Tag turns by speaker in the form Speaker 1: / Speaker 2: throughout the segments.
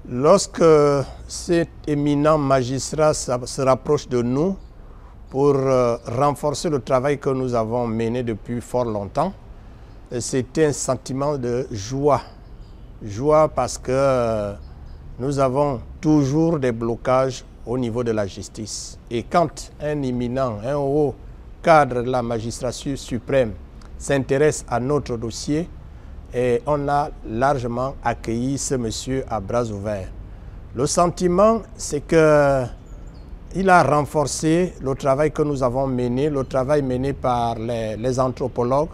Speaker 1: Lorsque cet éminent magistrat se rapproche de nous pour renforcer le travail que nous avons mené depuis fort longtemps, c'était un sentiment de joie. Joie parce que nous avons toujours des blocages au niveau de la justice. Et quand un éminent, un haut cadre de la magistrature suprême s'intéresse à notre dossier, et on a largement accueilli ce monsieur à bras ouverts. Le sentiment, c'est qu'il a renforcé le travail que nous avons mené, le travail mené par les anthropologues.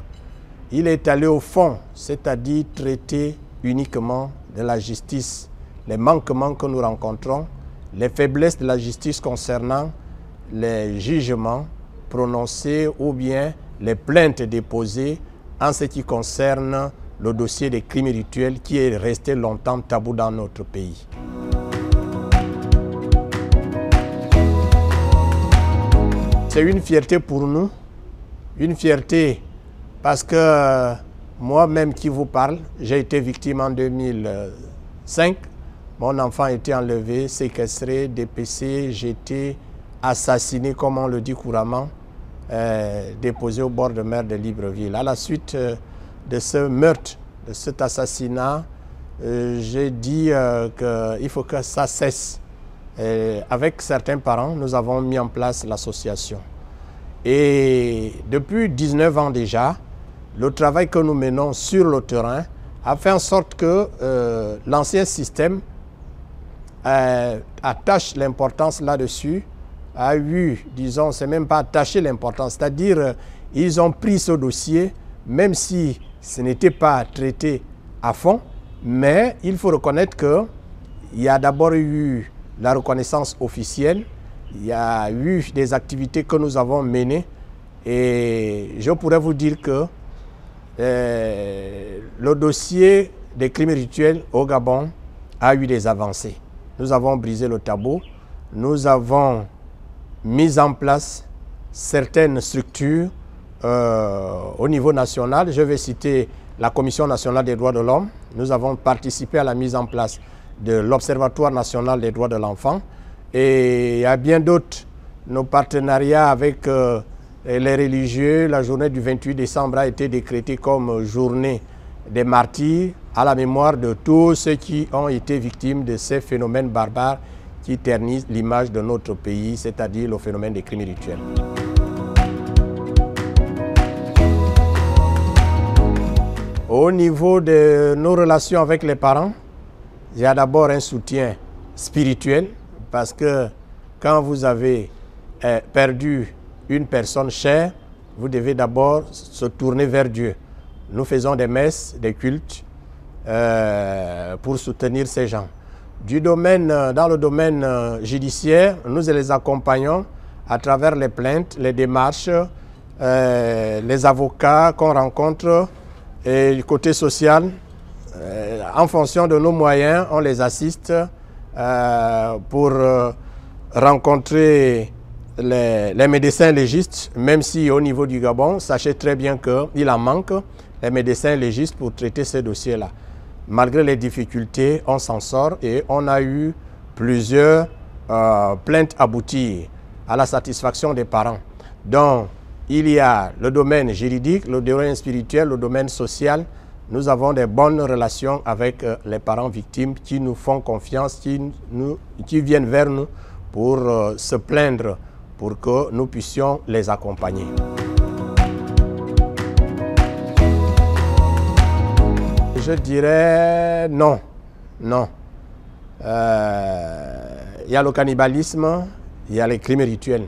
Speaker 1: Il est allé au fond, c'est-à-dire traiter uniquement de la justice, les manquements que nous rencontrons, les faiblesses de la justice concernant les jugements prononcés ou bien les plaintes déposées en ce qui concerne le dossier des crimes rituels qui est resté longtemps tabou dans notre pays. C'est une fierté pour nous, une fierté parce que moi-même qui vous parle, j'ai été victime en 2005. Mon enfant a été enlevé, séquestré, dépecé, j'ai été assassiné, comme on le dit couramment, déposé au bord de mer de Libreville. À la suite de ce meurtre, de cet assassinat, j'ai dit qu'il faut que ça cesse. Avec certains parents, nous avons mis en place l'association. Et depuis 19 ans déjà, le travail que nous menons sur le terrain a fait en sorte que l'ancien système attache l'importance là-dessus, a eu, disons, c'est même pas attaché l'importance, c'est-à-dire ils ont pris ce dossier, même si ce n'était pas traité à fond, mais il faut reconnaître qu'il y a d'abord eu la reconnaissance officielle, il y a eu des activités que nous avons menées et je pourrais vous dire que le dossier des crimes rituels au Gabon a eu des avancées. Nous avons brisé le tabou, nous avons mis en place certaines structures au niveau national. Je vais citer la Commission nationale des droits de l'homme. Nous avons participé à la mise en place de l'Observatoire national des droits de l'enfant. Et il y a bien d'autres, nos partenariats avec les religieux. La journée du 28 décembre a été décrétée comme journée des martyrs à la mémoire de tous ceux qui ont été victimes de ces phénomènes barbares qui ternissent l'image de notre pays, c'est-à-dire le phénomène des crimes rituels. Au niveau de nos relations avec les parents, il y a d'abord un soutien spirituel parce que quand vous avez perdu une personne chère, vous devez d'abord se tourner vers Dieu. Nous faisons des messes, des cultes pour soutenir ces gens. Dans le domaine judiciaire, nous les accompagnons à travers les plaintes, les démarches, les avocats qu'on rencontre. Et du côté social, en fonction de nos moyens, on les assiste pour rencontrer les médecins légistes, même si au niveau du Gabon, sachez très bien qu'il en manque, les médecins légistes pour traiter ces dossiers-là. Malgré les difficultés, on s'en sort et on a eu plusieurs plaintes abouties à la satisfaction des parents. Donc, il y a le domaine juridique, le domaine spirituel, le domaine social. Nous avons des bonnes relations avec les parents victimes qui nous font confiance, qui viennent vers nous pour se plaindre, pour que nous puissions les accompagner. Je dirais non, non. Il y a le cannibalisme, il y a les crimes rituels.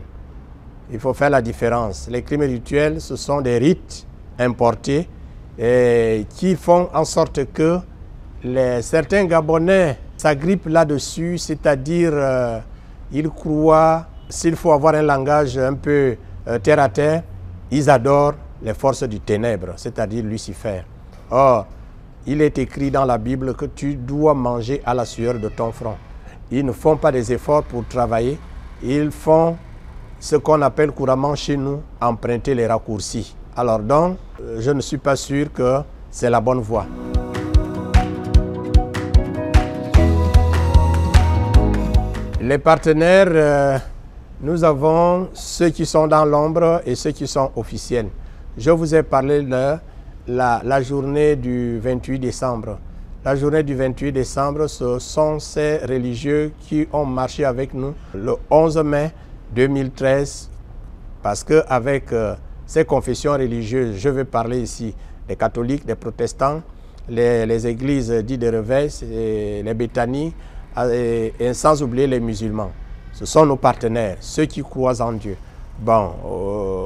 Speaker 1: Il faut faire la différence. Les crimes rituels, ce sont des rites importés qui font en sorte que certains Gabonais s'agrippent là-dessus, c'est-à-dire ils croient, s'il faut avoir un langage un peu terre à terre, ils adorent les forces du ténèbre, c'est-à-dire Lucifer. Or, il est écrit dans la Bible que tu dois manger à la sueur de ton front. Ils ne font pas des efforts pour travailler, ils font ce qu'on appelle couramment chez nous emprunter les raccourcis. Alors donc, je ne suis pas sûr que c'est la bonne voie. Les partenaires, nous avons ceux qui sont dans l'ombre et ceux qui sont officiels. Je vous ai parlé de la journée du 28 décembre. La journée du 28 décembre, ce sont ces religieux qui ont marché avec nous le 11 mai 2013, parce qu'avec ces confessions religieuses, je vais parler ici des catholiques, des protestants, les églises dites de réveil, les Béthanies, et sans oublier les musulmans. Ce sont nos partenaires, ceux qui croient en Dieu. Bon,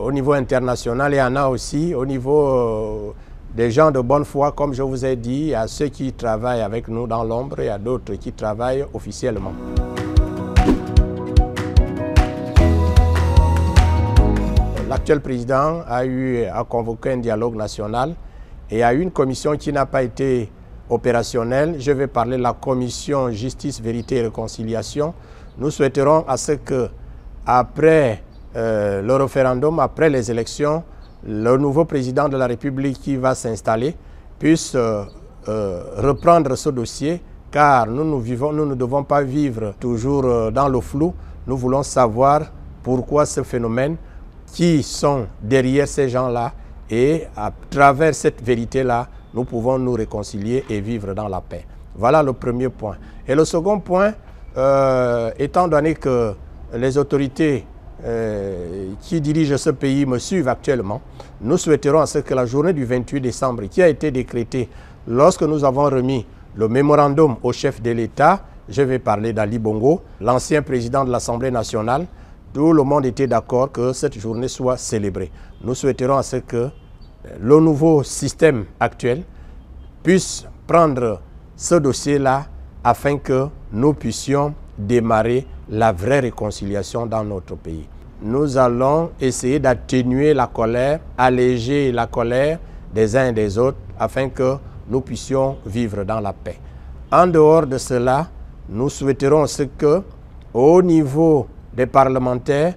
Speaker 1: au niveau international, il y en a aussi. Au niveau des gens de bonne foi, comme je vous ai dit, il y a ceux qui travaillent avec nous dans l'ombre, il y a d'autres qui travaillent officiellement. L'actuel président a convoqué un dialogue national et il y a une commission qui n'a pas été opérationnelle. Je vais parler de la commission Justice, Vérité et Réconciliation. Nous souhaiterons à ce que, après le référendum, après les élections, le nouveau président de la République qui va s'installer puisse reprendre ce dossier, car nous ne devons pas vivre toujours dans le flou. Nous voulons savoir pourquoi ce phénomène, qui sont derrière ces gens-là, et à travers cette vérité-là, nous pouvons nous réconcilier et vivre dans la paix. Voilà le premier point. Et le second point, étant donné que les autorités qui dirigent ce pays me suivent actuellement, nous souhaiterons à ce que la journée du 28 décembre, qui a été décrétée lorsque nous avons remis le mémorandum au chef de l'État, je vais parler d'Ali Bongo, l'ancien président de l'Assemblée nationale, tout le monde était d'accord que cette journée soit célébrée. Nous souhaiterons à ce que le nouveau système actuel puisse prendre ce dossier-là afin que nous puissions démarrer la vraie réconciliation dans notre pays. Nous allons essayer d'atténuer la colère, alléger la colère des uns et des autres afin que nous puissions vivre dans la paix. En dehors de cela, nous souhaiterons ce que, au niveau des parlementaires,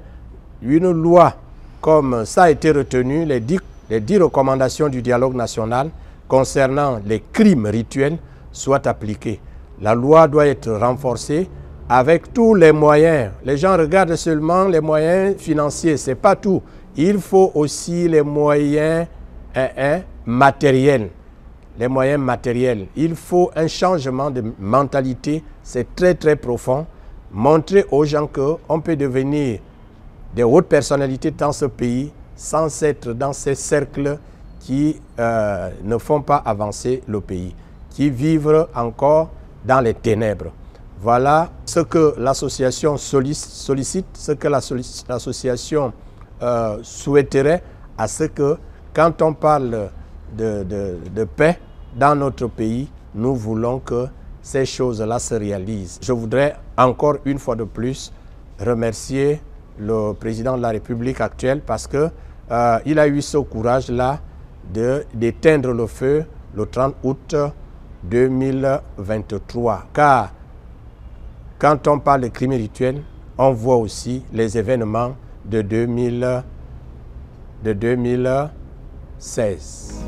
Speaker 1: une loi comme ça a été retenu, les 10 recommandations du dialogue national concernant les crimes rituels soient appliquées. La loi doit être renforcée avec tous les moyens. Les gens regardent seulement les moyens financiers, ce n'est pas tout. Il faut aussi les moyens matériels. Les moyens matériels. Il faut un changement de mentalité, c'est très très profond. Montrer aux gens qu'on peut devenir des hautes personnalités dans ce pays sans être dans ces cercles qui ne font pas avancer le pays, qui vivent encore dans les ténèbres. Voilà ce que l'association sollicite, ce que l'association souhaiterait, à ce que quand on parle de paix dans notre pays, nous voulons que ces choses-là se réalisent. Je voudrais encore une fois de plus remercier le président de la République actuelle parce qu'il a eu ce courage-là d'éteindre le feu le 30 août 2023. Car quand on parle de crimes rituels, on voit aussi les événements de 2016.